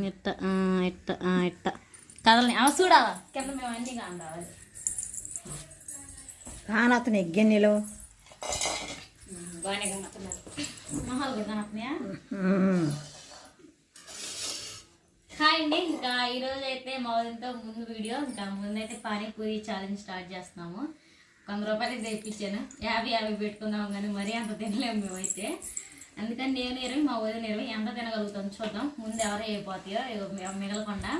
ఇట్ట ఇట్ట ఇట్ట కదలని అవ చూడాలా కింద మేము అన్నీ కావాలి కానతను ఎగ్గెన్నెలు బాగానే కనతున్నారు మహాలు కనతున్నాయా. హాయ్ అండి, ఇంకా ఈరోజు అయితే మొదటితో ముందు వీడియో ఇంకా ముందైతే పానీపూరి ఛాలెంజ్ స్టార్ట్ చేస్తున్నాము. 100 రూపాయలకి తెప్పించాను, 50 పెట్టుకుందాం కానీ మరీ అంత తినలేము మేమైతే. అందుకని నేను 20 మా వదిన 20 ఎంత తినగలుగుతాం చూద్దాం. ముందు ఎవరో అయిపోతాయో మిగలకుండా.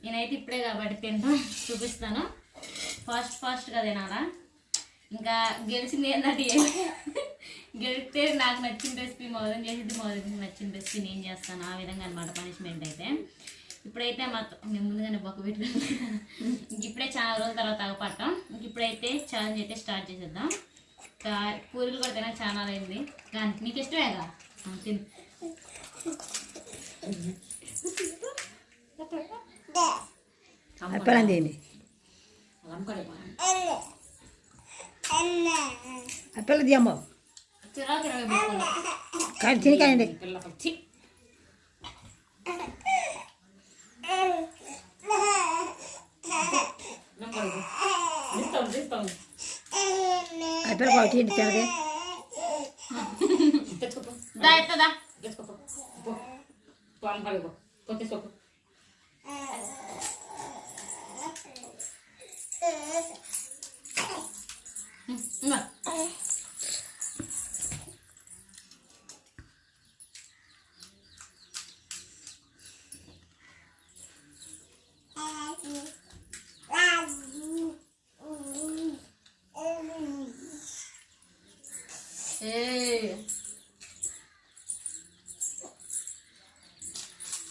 నేనైతే ఇప్పుడే కాబట్టి తింటాం చూపిస్తాను. ఫాస్ట్గా తినాలా. ఇంకా గెలిచింది ఏంటంటే గెలిస్తే నాకు నచ్చిన రెసిపీ మా వదిన చేసింది, మా వదినకి నచ్చిన రెసిపీ నేను చేస్తాను. ఆ విధంగా అనమాట పనిష్మెంట్ అయితే. ఇప్పుడైతే మేము ముందుగానే బొక్క పెట్టుకుంటాం. ఇప్పుడే చాలా రోజుల తర్వాత అగపట్టాం. ఇప్పుడైతే ఛాలెంజ్ అయితే స్టార్ట్ చేసేద్దాం. పూరీలు కూడా తినక చాలా అయింది కానీ నీకు ఇష్టమేగా తిను. అప్పలు తీయమ్మ తినకాయండి. అప్పలు బాగుంది తినగే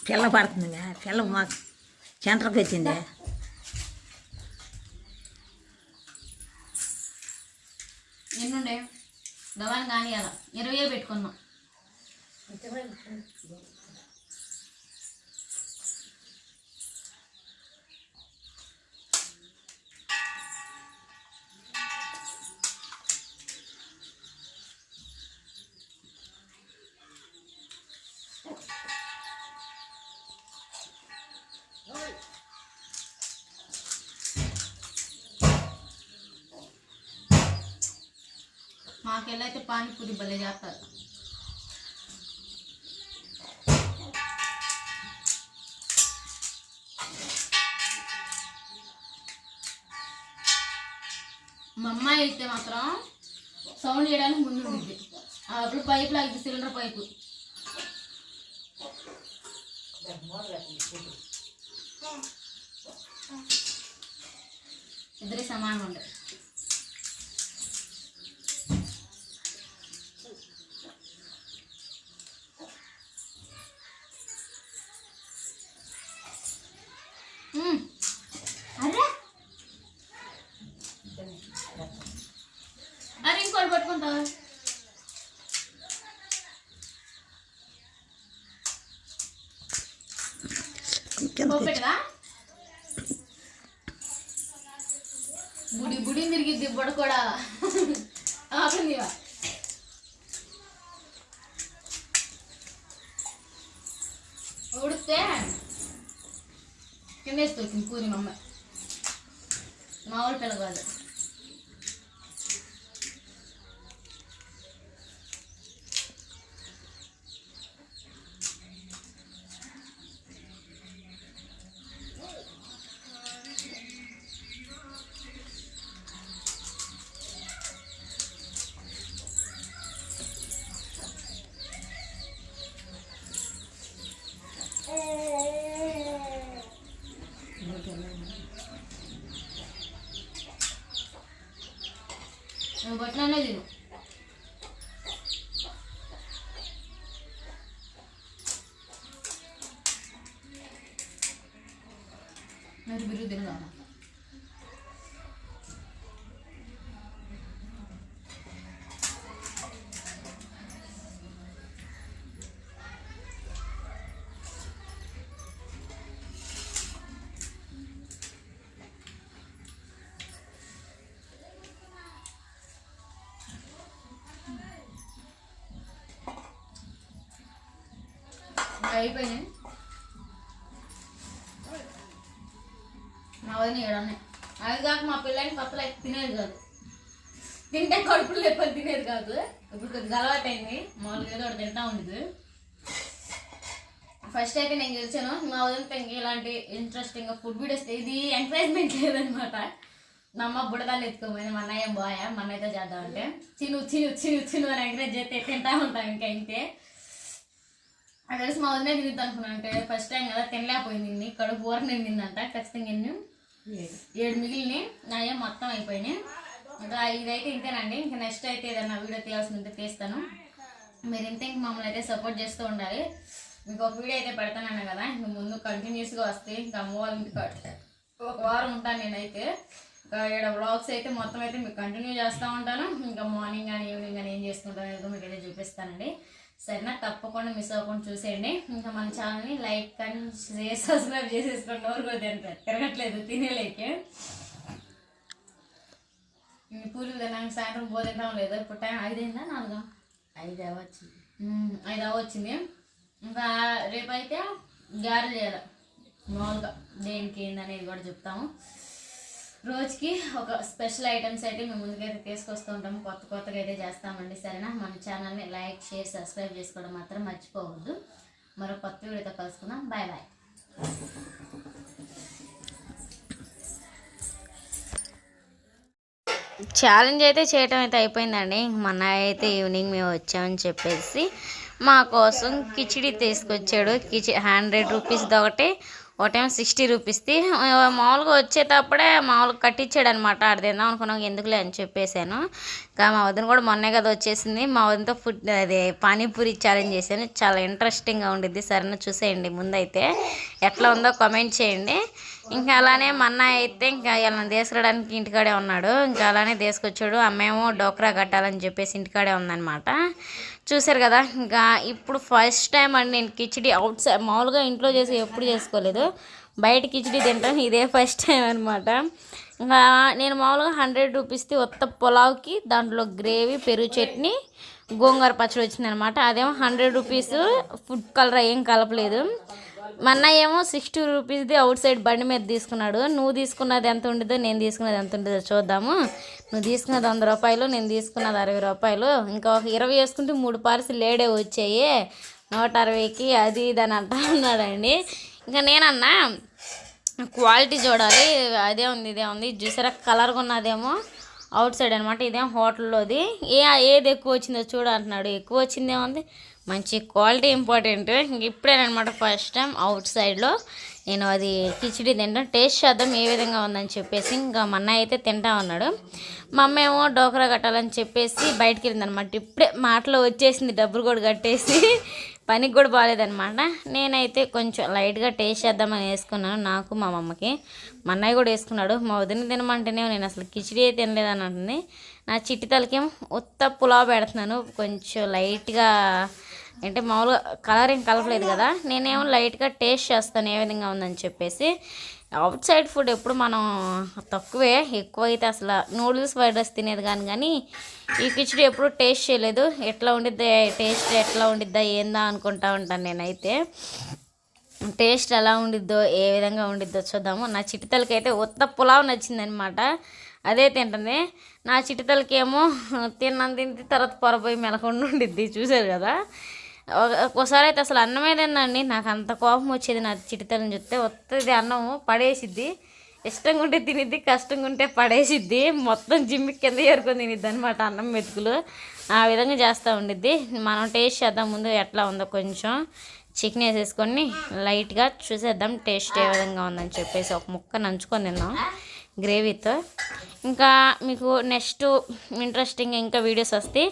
పిల్ల పడుతుంది. పిల్ల మాకు సెంటర్కి వచ్చింది. ఎన్నుండే గవాన్ కానీ అలా 20 పెట్టుకున్నాం. మాకెళ్ళైతే పానీపూరి భలే చేస్తారు. మా అమ్మాయి అయితే మాత్రం సౌండ్ చేయడానికి ముందు ఉంటుంది. అప్పుడు పైపు లాగింది, సిలిండర్ పైపు. ఇద్దరి సమానం ఉండే. అరే ఇంకోటి పట్టుకుంటా. పెట్టదా బుడి తిరిగిద్ది బుడ కూడా ఆపిందివా. ఉడితే కిందేస్తుంది పూరి. మా అమ్మాయి మామూలు పిల్ల కాదు. నువ్వు పట్టినానే తిను. మరి బిర్రు తినగా అయిపోయినాయి. అవన్నీ ఏడన్నాయి. అది కాక మా పిల్లని కొత్తలో అయితే తినేది కాదు, తింటే కడుపులు లేకపోతే తినేది కాదు. ఇప్పుడు కొద్దిగా అలవాటు అయింది, మామూలుగా ఏదో ఒకటి తింటా ఉండేది. ఫస్ట్ అయితే నేను గెలిచాను. మా వదిలితే ఇంక ఇలాంటి ఇంట్రెస్టింగ్ ఫుడ్ వీడియోస్ ఇది ఎంకరేజ్మెంట్ లేదనమాట. మా అమ్మ బుడదాలు ఎత్తుకోపోయింది, మా అన్నయ్య బాయ్ మా అన్నయ్యతో చేద్దామంటే చిను అని ఎంకరేజ్ చేస్తే తింటా ఉంటాం. ఇంకా ఇంతే అది తెలిసి మా వదిలే తినిద్దాం అనుకున్నాను. అంటే ఫస్ట్ టైం కదా తినలేకపోయింది, కడుపు ఊర నిండిందంట. ఖచ్చితంగా 7 మిగిలినాయి, నాయ మొత్తం అయిపోయినాయి. ఇంకా ఇదైతే ఇంతేనండి. ఇంకా నెక్స్ట్ అయితే ఏదైనా వీడియో తీయాల్సి ఉంటే తీస్తాను. మీరు ఇంత ఇంక మమ్మల్ని అయితే సపోర్ట్ చేస్తూ ఉండాలి. ఇంకొక వీడియో అయితే పెడతానన్నా కదా, ఇంక ముందు కంటిన్యూస్గా వస్తాయి. ఇంకా అమ్మ వాళ్ళ ఇంటికి ఒక వారం ఉంటాను నేనైతే. ఇంకా ఇక్కడ వ్లాగ్స్ అయితే మొత్తం అయితే మీకు కంటిన్యూ చేస్తూ ఉంటాను. ఇంకా మార్నింగ్ కానీ ఈవినింగ్ కానీ ఏం చేసుకుంటాను ఏదో మీకు అయితే చూపిస్తానండి. సరేనా, తప్పకుండా మిస్ అవ్వకుండా చూసేయండి. ఇంకా మన ఛానల్ని లైక్ కానీ షేర్ సబ్స్క్రైబ్ చేసేసుకోండి. ఎవరు కూడా తిరగట్లేదు తినేలేకే. పూలు తిన్నాక సాయంత్రం తింటాం లేదు. ఇప్పుడు టైం 5 అయిందా 4? 5 అవ్వచ్చింది. 5 అవ్వచ్చింది. ఇంకా రేపైతే గారెలు చేయాలి. మామూలుగా దేనికి ఏందనేది కూడా చెప్తాము. రోజుకి ఒక స్పెషల్ ఐటమ్స్ అయితే మేము ముందుకైతే తీసుకొస్తూ ఉంటాము. కొత్తగా అయితే చేస్తామండి. సరేనా, మన ఛానల్ని లైక్ షేర్ సబ్స్క్రైబ్ చేసుకోవడం మాత్రం మర్చిపోవద్దు. మరో కొత్త వీడియోతో కలుసుకుందాం. Bye bye. ఛాలెంజ్ అయితే చేయటం అయితే అయిపోయిందండి. మొన్న అయితే ఈవినింగ్ మేము వచ్చామని చెప్పేసి మా కోసం కిచిడి తీసుకొచ్చాడు. 100 రూపీస్ది ఒకటేమో 60 రూపీస్ది. మామూలుగా వచ్చేటప్పుడే మామూలుగా కట్టించాడు అనమాట. ఆడ తిందాం అనుకున్నాం, ఎందుకులే అని చెప్పేశాను. ఇంకా మా వదిన కూడా మొన్నే కదా వచ్చేసింది. మా వదినతో అదే పానీపూరి ఛాలెంజ్ చేశాను. చాలా ఇంట్రెస్టింగ్గా ఉండిద్ది. సరేనా, చూసేయండి. ముందైతే ఎట్లా ఉందో కామెంట్ చేయండి. ఇంకా అలానే మొన్న అయితే ఇంకా ఇలా తీసుకురావడానికి ఇంటికాడే ఉన్నాడు. ఇంకా అలానే తీసుకొచ్చాడు. అమ్మేమో డోక్రా కట్టాలని చెప్పేసి ఇంటికాడే ఉందన్నమాట. చూసారు కదా. ఇంకా ఇప్పుడు ఫస్ట్ టైం అండి నేను కిచిడి అవుట్ సైడ్ మామూలుగా ఇంట్లో చేసి ఎప్పుడు చేసుకోలేదు. బయట కిచిడి తింటాను, ఇదే ఫస్ట్ టైం అనమాట. ఇంకా నేను మామూలుగా 100 రూపీస్ది ఉత్త పులావ్కి దాంట్లో గ్రేవీ, పెరుగు చట్నీ, గోంగూర పచ్చడి వచ్చిందనమాట. అదేమో 100 రూపీస్, ఫుడ్ కలర్ ఏం కలపలేదు. మా అన్నయ్య ఏమో 60 రూపీస్ది అవుట్ సైడ్ బండి మీద తీసుకున్నాడు. నువ్వు తీసుకున్నది ఎంత ఉండిద్దో నేను తీసుకున్నది ఎంత ఉంటుందో చూద్దాము. నువ్వు తీసుకున్నది 100 రూపాయలు, నేను తీసుకున్నది 60 రూపాయలు. ఇంకా 20 వేసుకుంటే 3 పార్సిల్ లేడే వచ్చాయి 160కి, అది ఇది అని అంటా ఉన్నాడండి. ఇంకా నేనన్నా క్వాలిటీ చూడాలి, అదే ఉంది ఇదే ఉంది. చూసారా కలర్గా ఉన్నదేమో అవుట్ సైడ్ అనమాట, ఇదేమో హోటల్లోది. ఏది ఎక్కువ వచ్చిందో చూడు అంటున్నాడు. ఎక్కువ వచ్చిందేముంది, మంచి క్వాలిటీ ఇంపార్టెంట్. ఇంక ఇప్పుడేనమాట ఫస్ట్ టైం అవుట్ సైడ్లో నేను అది కిచిడి తింటాను. టేస్ట్ చేద్దాం ఏ విధంగా ఉందని చెప్పేసి. ఇంకా మా అన్నయ్య అయితే తింటా ఉన్నాడు. మా అమ్మ ఏమో డోకరా కట్టాలని చెప్పేసి బయటికి వెళ్ళిందనమాట. ఇప్పుడే మాటలో వచ్చేసింది, డబ్బులు కూడా కట్టేసి. పనికి కూడా బాగాలేదనమాట. నేనైతే కొంచెం లైట్గా టేస్ట్ చేద్దామని వేసుకున్నాను, నాకు మా అమ్మకి. మా అన్నయ్య కూడా వేసుకున్నాడు. మా వదిన తినమంటేనే నేను అసలు కిచిడి తినలేదని అంటుంది. నా చిట్టి తలకేమో ఉత్త పులావ్ పెడుతున్నాను, కొంచెం లైట్గా అంటే మామూలుగా కలర్ ఏం కలపలేదు కదా. నేనేమో లైట్గా టేస్ట్ చేస్తాను ఏ విధంగా ఉందని చెప్పేసి. అవుట్ సైడ్ ఫుడ్ ఎప్పుడు మనం తక్కువే, ఎక్కువ అయితే అసలు నూడిల్స్ ఫ్రైడ్ రైస్ తినేది కానీ ఈ కిచిడి ఎప్పుడు టేస్ట్ చేయలేదు. ఎట్లా ఉండిద్దా టేస్ట్, ఎట్లా ఉండిద్దా ఏందా అనుకుంటా ఉంటాను నేనైతే. టేస్ట్ ఎలా ఉండిద్దో ఏ విధంగా ఉండిద్దో చూద్దాము. నా చిటితలకి అయితే ఉత్త పులావ్ నచ్చిందనమాట, అదే తింటుంది. నా చిటితలకేమో తిన్న తర్వాత పొరపోయి మెలకుండా ఉండిద్ది. చూసారు కదా. ఒక్కోసారి అయితే అసలు అన్నమే తినండి, నాకు అంత కోపం వచ్చేది నా చిటితలని చూస్తే. వస్తుంది అన్నము పడేసిద్ది, ఇష్టంగా ఉంటే తినిద్ది, కష్టంగా ఉంటే పడేసిద్ది. మొత్తం జిమ్మి కింద ఏరుకొని తినిద్ది అనమాట అన్నం మెతుకులు. ఆ విధంగా చేస్తూ ఉండిద్ది. మనం టేస్ట్ చేద్దాం ముందు ఎట్లా ఉందో. కొంచెం చికెన్ వేసేసుకొని లైట్గా చూసేద్దాం టేస్ట్ ఏ విధంగా ఉందని చెప్పేసి. ఒక ముక్క నంచుకొని తిన్నాం గ్రేవీతో. ఇంకా మీకు నెక్స్ట్ ఇంట్రెస్టింగ్ ఇంకా వీడియోస్ వస్తే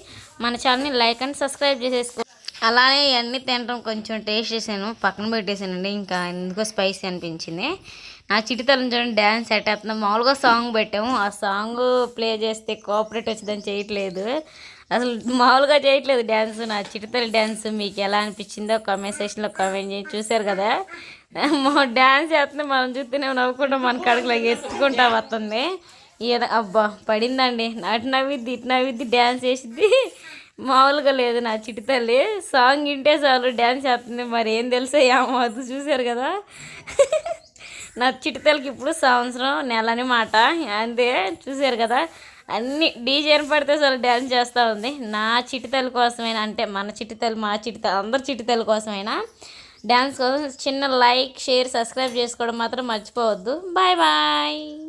మన ఛానల్ని లైక్ అండ్ సబ్స్క్రైబ్ చేసేసుకో. అలానే ఇవన్నీ తినడం కొంచెం టేస్ట్ చేశాను, పక్కన పెట్టేశానండి. ఇంకా ఎందుకో స్పైసీ అనిపించింది. నా చిటితలను చూడండి డ్యాన్స్ సెట్ అవుతున్నాం. మామూలుగా సాంగ్ పెట్టాము, ఆ సాంగ్ ప్లే చేస్తే కోఆపరేట్ వచ్చిందని చేయట్లేదు, అసలు మామూలుగా చేయట్లేదు డ్యాన్స్. నా చిటితల డ్యాన్స్ మీకు ఎలా అనిపించిందో కామెంట్ సెక్షన్లో కామెంట్ చేసి. చూసారు కదా డ్యాన్స్ చేస్తుంది, మనం చూస్తేనే నవ్వుకుంటాం, మన కడుగులాగా ఎత్తుకుంటా వస్తుంది. అబ్బా పడిందండి, అటు నవ్విద్ది ఇటు నవ్విద్ది, డ్యాన్స్ వేసిద్ది. మామూలుగా లేదు నా చిట్టి తల్లి. సాంగ్ వింటే చాలు డ్యాన్స్ చేస్తుంది, మరి ఏం తెలుసా ఏమో. అది చూసారు కదా నా చిటితలకి ఇప్పుడు సంవత్సరం నెలని మాట అంతే. చూసారు కదా, అన్ని డీజేని పడితే అసలు డ్యాన్స్ చేస్తూ ఉంది. నా చిటితల కోసమైనా, అంటే మన చిటితలు, మా చిటితలు, అందరి చిటితల కోసమైనా డ్యాన్స్ కోసం చిన్న లైక్, షేర్, సబ్స్క్రైబ్ చేసుకోవడం మాత్రం మర్చిపోవద్దు. Bye bye.